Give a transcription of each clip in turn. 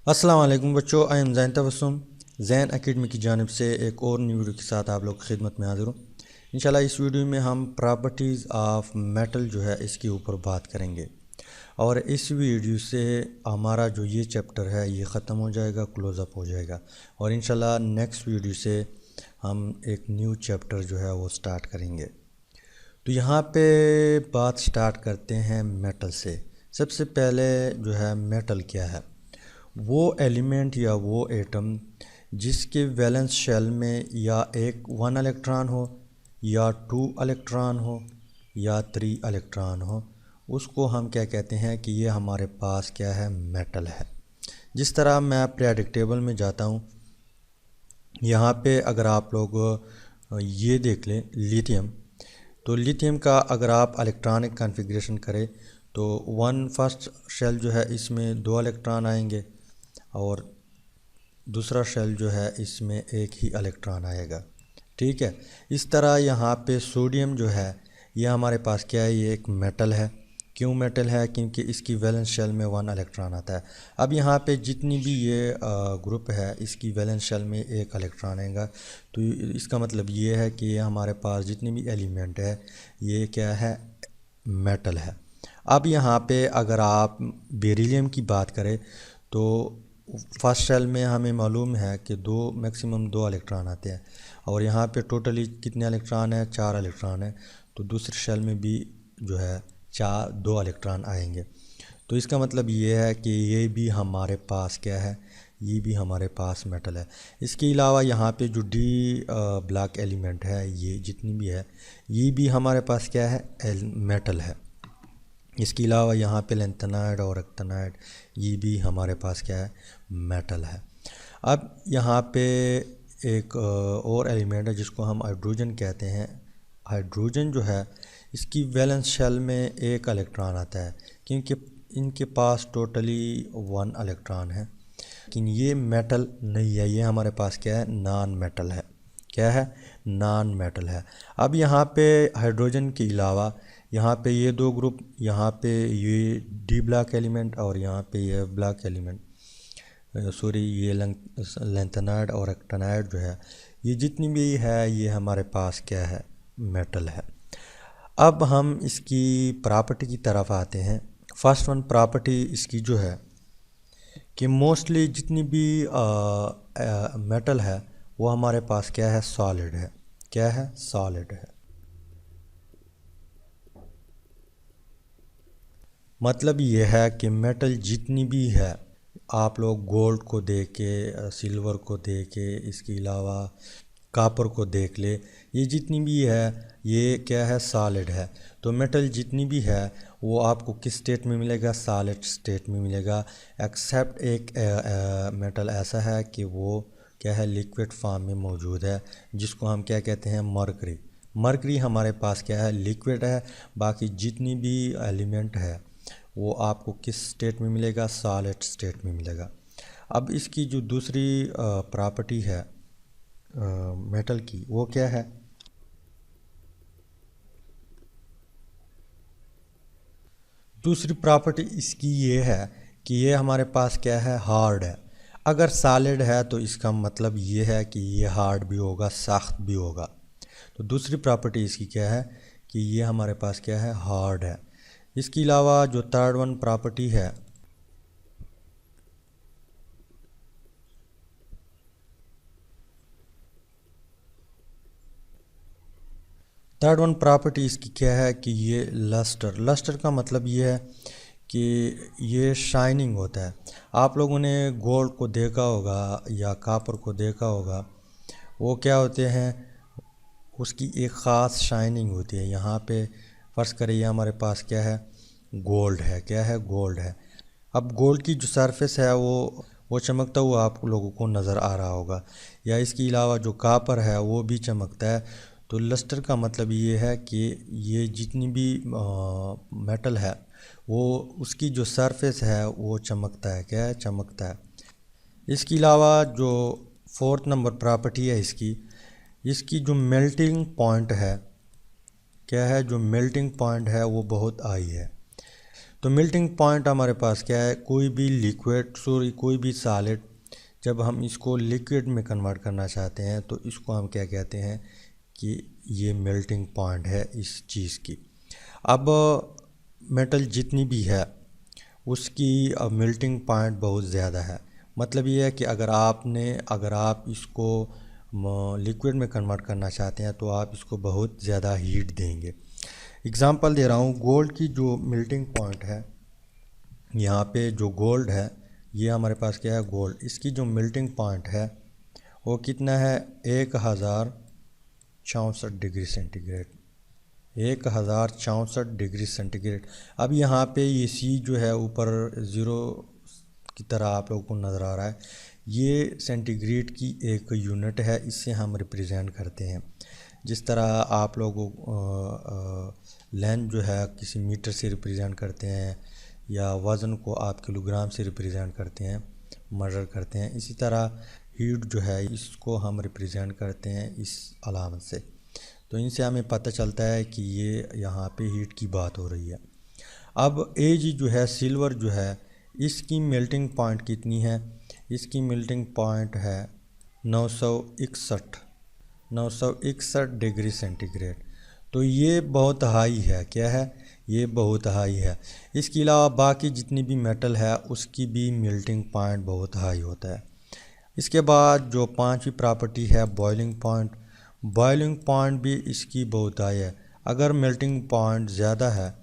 अस्सलाम वालेकुम बच्चों, I am Jain Tabassum Jain academy की जानिब से एक और न्यू वीडियो के साथ आप लोग की खिदमत में हाज़िर हूँ। इंशाल्लाह इस वीडियो में हम प्रॉपर्टीज़ ऑफ मेटल जो है इसके ऊपर बात करेंगे और इस वीडियो से हमारा जो ये चैप्टर है ये ख़त्म हो जाएगा, क्लोज़अप हो जाएगा और इंशाल्लाह नेक्स्ट वीडियो से हम एक न्यू चैप्टर जो है वो स्टार्ट करेंगे। तो यहाँ पे बात स्टार्ट करते हैं मेटल से। सबसे पहले जो है मेटल क्या है, वो एलिमेंट या वो एटम जिसके वैलेंस शेल में या एक 1 इलेक्ट्रॉन हो या 2 इलेक्ट्रॉन हो या 3 इलेक्ट्रॉन हो, उसको हम क्या कहते हैं कि ये हमारे पास क्या है, मेटल है। जिस तरह मैं पीरियोडिक टेबल में जाता हूँ, यहाँ पे अगर आप लोग ये देख लें लिथियम, तो लिथियम का अगर आप इलेक्ट्रॉनिक कॉन्फ़िगरेशन करें तो फर्स्ट शेल जो है इसमें 2 इलेक्ट्रॉन आएंगे और दूसरा शेल जो है इसमें एक ही इलेक्ट्रॉन आएगा। ठीक है, इस तरह यहाँ पे सोडियम जो है ये हमारे पास क्या है, ये एक मेटल है। क्यों मेटल है? क्योंकि इसकी वैलेंस शेल में 1 इलेक्ट्रॉन आता है। अब यहाँ पे जितनी भी ये ग्रुप है इसकी वैलेंस शेल में एक इलेक्ट्रॉन आएगा, तो इसका मतलब ये है कि ये हमारे पास जितनी भी एलिमेंट है ये क्या है, मेटल है। अब यहाँ पे अगर आप बेरिलियम की बात करें तो फर्स्ट शेल में हमें मालूम है कि मैक्सिमम 2 इलेक्ट्रॉन आते हैं और यहाँ पे टोटली कितने इलेक्ट्रॉन है, 4 इलेक्ट्रॉन है। तो दूसरे शेल में भी जो है 2 इलेक्ट्रॉन आएंगे। तो इसका मतलब ये है कि ये भी हमारे पास क्या है, ये भी हमारे पास मेटल है। इसके अलावा यहाँ पे जो डी ब्लॉक एलिमेंट है, ये जितनी भी है ये भी हमारे पास क्या है, मेटल है। इसके अलावा यहाँ पे लैंथेनाइड और एक्टिनाइड ये भी हमारे पास क्या है, मेटल है। अब यहाँ पे एक और एलिमेंट है जिसको हम हाइड्रोजन कहते हैं। हाइड्रोजन जो है इसकी वैलेंस शेल में एक इलेक्ट्रॉन आता है क्योंकि इनके पास टोटली 1 इलेक्ट्रॉन है, लेकिन ये मेटल नहीं है, ये हमारे पास क्या है, नॉन मेटल है। क्या है, नॉन मेटल है। अब यहाँ पे हाइड्रोजन के अलावा यहाँ पे ये 2 ग्रुप, यहाँ पे ये डी ब्लॉक एलिमेंट और यहाँ पे ये ब्लॉक एलिमेंट, सॉरी ये लैंथेनाइड और एक्टिनाइड जो है, ये जितनी भी है ये हमारे पास क्या है, मेटल है। अब हम इसकी प्रॉपर्टी की तरफ आते हैं। फर्स्ट वन प्रॉपर्टी इसकी जो है कि मोस्टली जितनी भी मेटल है वो हमारे पास क्या है, सॉलिड है। क्या है, सॉलिड है। मतलब ये है कि मेटल जितनी भी है, आप लोग गोल्ड को देख के, सिल्वर को देख के, इसके अलावा कापर को देख ले, ये जितनी भी है ये क्या है, सॉलिड है। तो मेटल जितनी भी है वो आपको किस स्टेट में मिलेगा, सॉलिड स्टेट में मिलेगा। एक्सेप्ट एक मेटल ऐसा है कि वो क्या है, लिक्विड फॉर्म में मौजूद है, जिसको हम क्या कहते हैं, मरकरी। मरकरी हमारे पास क्या है, लिक्विड है। बाकी जितनी भी एलिमेंट है वो आपको किस स्टेट में मिलेगा, सॉलिड स्टेट में मिलेगा। अब इसकी जो दूसरी प्रॉपर्टी है मेटल की, वो क्या है, दूसरी प्रॉपर्टी इसकी ये है कि ये हमारे पास क्या है, हार्ड है। अगर सॉलिड है तो इसका मतलब ये है कि ये हार्ड भी होगा, सख्त भी होगा। तो दूसरी प्रॉपर्टी इसकी क्या है कि ये हमारे पास क्या है, हार्ड है। इसके अलावा जो थर्ड वन प्रॉपर्टी है, थर्ड वन प्रॉपर्टी इसकी क्या है कि ये लस्टर। लस्टर का मतलब ये है कि ये शाइनिंग होता है। आप लोगों ने गोल्ड को देखा होगा या कापर को देखा होगा, वो क्या होते हैं, उसकी एक ख़ास शाइनिंग होती है। यहाँ पे फ़र्ज़ करिए हमारे पास क्या है, गोल्ड है। क्या है, गोल्ड है। अब गोल्ड की जो सरफेस है वो चमकता हुआ आप लोगों को नज़र आ रहा होगा, या इसके अलावा जो कापर है वो भी चमकता है। तो लस्टर का मतलब ये है कि ये जितनी भी मेटल है वो उसकी जो सरफेस है वो चमकता है। क्या है, चमकता है। इसके अलावा जो फोर्थ नंबर प्रॉपर्टी है इसकी जो मेल्टिंग पॉइंट है, क्या है, जो मेल्टिंग पॉइंट है वो बहुत हाई है। तो मेल्टिंग पॉइंट हमारे पास क्या है, कोई भी लिक्विड कोई भी सॉलिड जब हम इसको लिक्विड में कन्वर्ट करना चाहते हैं तो इसको हम क्या कहते हैं कि ये मेल्टिंग पॉइंट है इस चीज़ की। अब मेटल जितनी भी है उसकी मेल्टिंग पॉइंट बहुत ज़्यादा है। मतलब ये है कि अगर आप इसको लिक्विड में कन्वर्ट करना चाहते हैं तो आप इसको बहुत ज़्यादा हीट देंगे। एग्ज़ाम्पल दे रहा हूँ, गोल्ड की जो मेल्टिंग पॉइंट है, यहाँ पे जो गोल्ड है, ये हमारे पास क्या है गोल्ड, इसकी जो मेल्टिंग पॉइंट है वो कितना है 1064 डिग्री सेंटीग्रेड, 1064 डिग्री सेंटीग्रेड। अब यहाँ पे ये सी जो है ऊपर ज़ीरो की तरह आप लोगों को नज़र आ रहा है, ये सेंटीग्रेड की एक यूनिट है, इससे हम रिप्रेजेंट करते हैं। जिस तरह आप लोगों लेंथ जो है किसी मीटर से रिप्रेजेंट करते हैं या वज़न को आप किलोग्राम से रिप्रेजेंट करते हैं, मेजर करते हैं, इसी तरह हीट जो है इसको हम रिप्रेजेंट करते हैं इस अलामत से। तो इनसे हमें पता चलता है कि ये यहाँ पे हीट की बात हो रही है। अब एज जो है सिल्वर जो है, इसकी मेल्टिंग पॉइंट कितनी है, इसकी मेल्टिंग पॉइंट है 961 डिग्री सेंटीग्रेड। तो ये बहुत हाई है, क्या है, ये बहुत हाई है। इसके अलावा बाकी जितनी भी मेटल है उसकी भी मेल्टिंग पॉइंट बहुत हाई होता है। इसके बाद जो पांचवी प्रॉपर्टी है बॉइलिंग पॉइंट, बॉइलिंग पॉइंट भी इसकी बहुत हाई है। अगर मेल्टिंग पॉइंट ज़्यादा है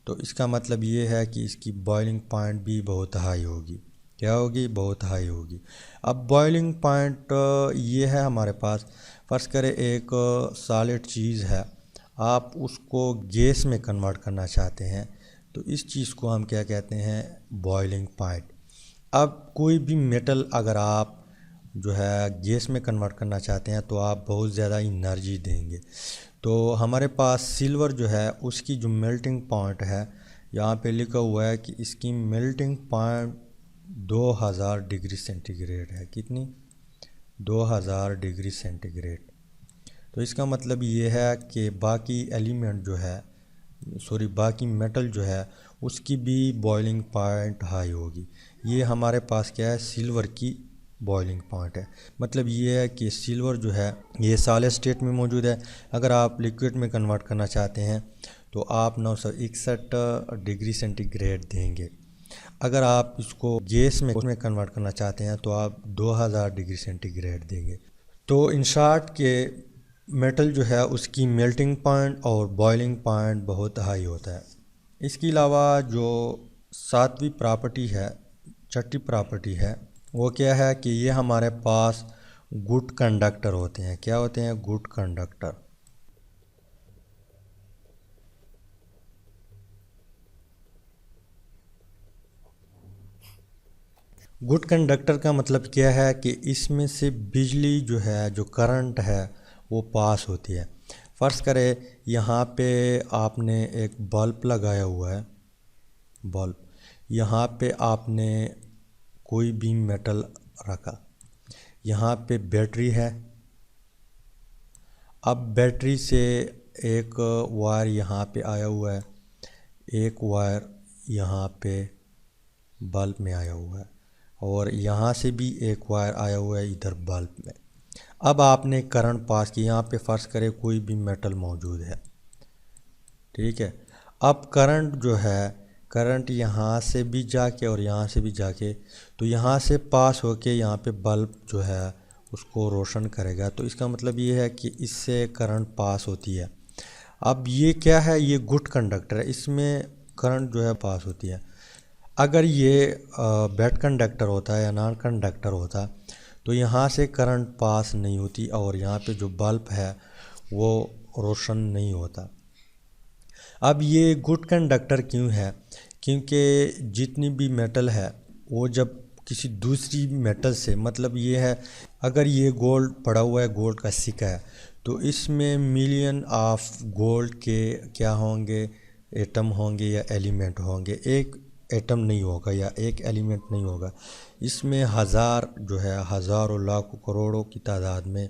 तो इसका मतलब ये है कि इसकी बॉइलिंग पॉइंट भी बहुत हाई होगी। क्या होगी, बहुत हाई होगी। अब बॉइलिंग पॉइंट ये है हमारे पास, फ़र्ज़ करें एक सॉलिड चीज़ है, आप उसको गैस में कन्वर्ट करना चाहते हैं तो इस चीज़ को हम क्या कहते हैं, बॉइलिंग पॉइंट। अब कोई भी मेटल अगर आप जो है गैस में कन्वर्ट करना चाहते हैं तो आप बहुत ज़्यादा एनर्जी देंगे। तो हमारे पास सिल्वर जो है उसकी जो मेल्टिंग पॉइंट है, यहाँ पे लिखा हुआ है कि इसकी मेल्टिंग पॉइंट 2000 डिग्री सेंटीग्रेड है। कितनी, 2000 डिग्री सेंटीग्रेड। तो इसका मतलब ये है कि बाकी एलिमेंट जो है बाकी मेटल जो है उसकी भी बॉइलिंग पॉइंट हाई होगी। ये हमारे पास क्या है, सिल्वर की बॉइलिंग पॉइंट है। मतलब ये है कि सिल्वर जो है ये सॉलिड स्टेट में मौजूद है, अगर आप लिक्विड में कन्वर्ट करना चाहते हैं तो आप 961 डिग्री सेंटीग्रेड देंगे। अगर आप इसको गैस में कन्वर्ट करना चाहते हैं तो आप 2000 डिग्री सेंटीग्रेड देंगे। तो इन शॉर्ट के मेटल जो है उसकी मेल्टिंग पॉइंट और बॉइलिंग पॉइंट बहुत हाई होता है। इसके अलावा जो सातवीं प्रॉपर्टी है, छठी प्रॉपर्टी है, वो क्या है कि ये हमारे पास गुड कंडक्टर होते हैं। क्या होते हैं, गुड कंडक्टर। गुड कंडक्टर का मतलब क्या है कि इसमें से बिजली जो है, जो करंट है वो पास होती है। फ़र्ज़ करें यहाँ पे आपने एक बल्ब लगाया हुआ है, बल्ब, यहाँ पे आपने कोई भी मेटल रखा, यहाँ पे बैटरी है। अब बैटरी से एक वायर यहाँ पे आया हुआ है, एक वायर यहाँ पे बल्ब में आया हुआ है और यहाँ से भी एक वायर आया हुआ है इधर बल्ब में। अब आपने करंट पास किया, यहाँ पे फ़र्ज़ करें कोई भी मेटल मौजूद है, ठीक है। अब करंट जो है, करंट यहाँ से भी जाके और यहाँ से भी जाके, तो यहाँ से पास होके यहाँ पे बल्ब जो है उसको रोशन करेगा। तो इसका मतलब ये है कि इससे करंट पास होती है। अब ये क्या है, ये गुड कंडक्टर है, इसमें करंट जो है पास होती है। अगर ये बैड कंडक्टर होता है या नॉन कंडक्टर होता तो यहाँ से करंट पास नहीं होती और यहाँ पे जो बल्ब है वो रोशन नहीं होता। अब ये गुड कंडक्टर क्यों है, क्योंकि जितनी भी मेटल है वो जब किसी दूसरी मेटल से, मतलब ये है अगर ये गोल्ड पड़ा हुआ है, गोल्ड का सिक्का है, तो इसमें मिलियन ऑफ गोल्ड के क्या होंगे, एटम होंगे या एलिमेंट होंगे। एक एटम नहीं होगा या एक एलिमेंट नहीं होगा, इसमें हज़ार जो है, हज़ारों लाखों करोड़ों की तादाद में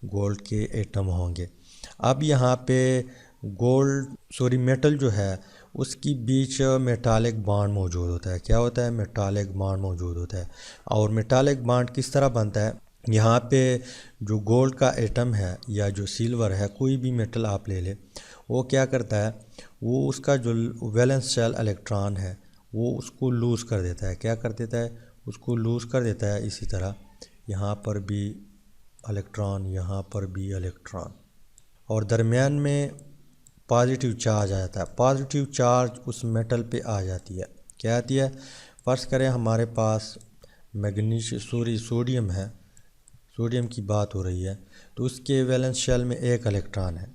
गोल्ड के एटम होंगे। अब यहाँ पे मेटल जो है उसकी बीच मेटालिक बॉन्ड मौजूद होता है। क्या होता है? मेटालिक बॉन्ड मौजूद होता है। और मेटालिक बॉन्ड किस तरह बनता है? यहाँ पे जो गोल्ड का एटम है या जो सिल्वर है, कोई भी मेटल आप ले ले, वो क्या करता है, वो उसका जो वैलेंस शेल इलेक्ट्रॉन है वो उसको लूज़ कर देता है। क्या कर देता है? उसको लूज़ कर देता है। इसी तरह यहाँ पर भी इलेक्ट्रॉन, यहाँ पर भी इलेक्ट्रॉन, और दरमियान में पॉजिटिव चार्ज आ जाता है। पॉजिटिव चार्ज उस मेटल पे आ जाती है। क्या आती है? फ़र्ज़ करें हमारे पास सोडियम है, सोडियम की बात हो रही है, तो उसके वैलेंस शेल में एक इलेक्ट्रॉन है।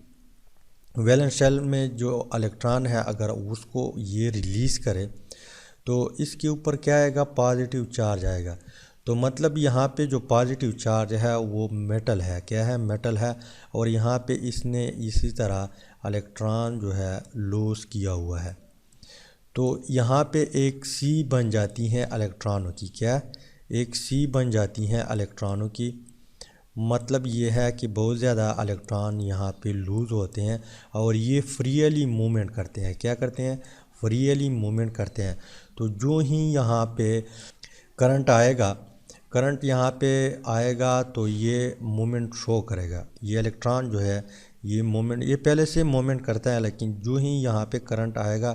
वैलेंस शेल में जो इलेक्ट्रॉन है अगर उसको ये रिलीज़ करे तो इसके ऊपर क्या आएगा? पॉजिटिव चार्ज आएगा। तो मतलब यहाँ पे जो पॉजिटिव चार्ज है वो मेटल है। क्या है? मेटल है। और यहाँ पे इसने इसी तरह इलेक्ट्रॉन जो है लूज़ किया हुआ है। तो यहाँ पे एक सी बन जाती हैं इलेक्ट्रॉनों की। क्या? एक सी बन जाती हैं इलेक्ट्रॉनों की। मतलब ये है कि बहुत ज़्यादा इलेक्ट्रॉन यहाँ पे लूज़ होते हैं और ये फ्रीली मूवमेंट करते हैं। क्या करते हैं? फ्रीली मूवमेंट करते हैं। तो जो ही यहाँ पे करंट आएगा, करंट यहाँ पे आएगा तो ये मूवमेंट शो करेगा। ये इलेक्ट्रॉन जो है ये मूवमेंट, ये पहले से मूवमेंट करता है, लेकिन जो ही यहाँ पे करंट आएगा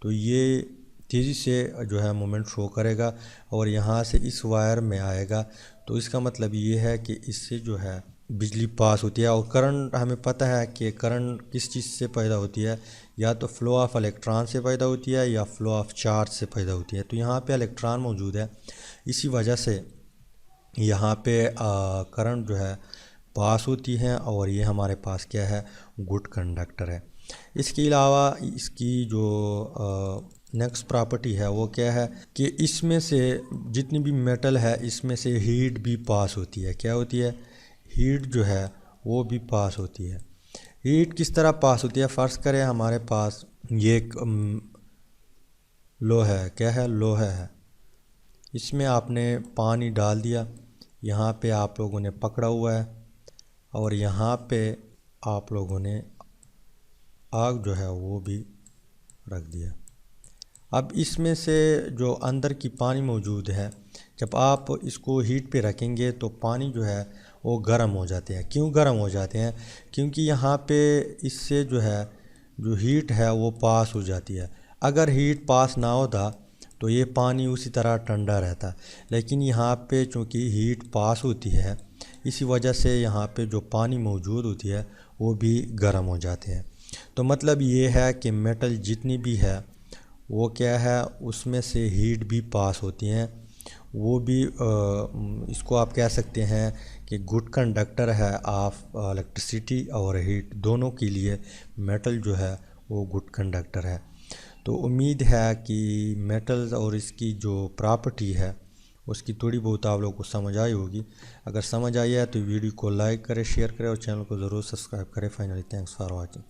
तो ये तेज़ी से जो है मूवमेंट शो करेगा और यहाँ से इस वायर में आएगा। तो इसका मतलब ये है कि इससे जो है बिजली पास होती है। और करंट, हमें पता है कि करंट किस चीज़ से पैदा होती है, या तो फ्लो ऑफ इलेक्ट्रॉन से पैदा होती है या फ्लो ऑफ चार्ज से पैदा होती है। तो यहाँ पे इलेक्ट्रॉन मौजूद है, इसी वजह से यहाँ पे करंट जो है पास होती है और ये हमारे पास क्या है? गुड कंडक्टर है। इसके अलावा इसकी जो नेक्स्ट प्रॉपर्टी है वो क्या है कि इसमें से जितनी भी मेटल है इसमें से हीट भी पास होती है। क्या होती है? हीट जो है वो भी पास होती है। हीट किस तरह पास होती है? फ़र्ज़ करें हमारे पास ये एक लोहा है। क्या है? लोहा है। इसमें आपने पानी डाल दिया, यहाँ पे आप लोगों ने पकड़ा हुआ है और यहाँ पे आप लोगों ने आग जो है वो भी रख दिया। अब इसमें से जो अंदर की पानी मौजूद है, जब आप इसको हीट पे रखेंगे तो पानी जो है वो गर्म हो जाते हैं। क्यों गर्म हो जाते हैं? क्योंकि यहाँ पे इससे जो है जो हीट है वो पास हो जाती है। अगर हीट पास ना होता तो ये पानी उसी तरह ठंडा रहता, लेकिन यहाँ पे चूँकि हीट पास होती है इसी वजह से यहाँ पे जो पानी मौजूद होती है वो भी गर्म हो जाते हैं। तो मतलब ये है कि मेटल जितनी भी है वो क्या है, उसमें से हीट भी पास होती हैं। वो भी इसको आप कह सकते हैं कि गुड कंडक्टर है ऑफ इलेक्ट्रिसिटी और हीट, दोनों के लिए मेटल जो है वो गुड कंडक्टर है। तो उम्मीद है कि मेटल्स और इसकी जो प्रॉपर्टी है उसकी थोड़ी बहुत आप लोगों को समझ आई होगी। अगर समझ आई है तो वीडियो को लाइक करें, शेयर करें और चैनल को ज़रूर सब्सक्राइब करें। Finally thanks for watching.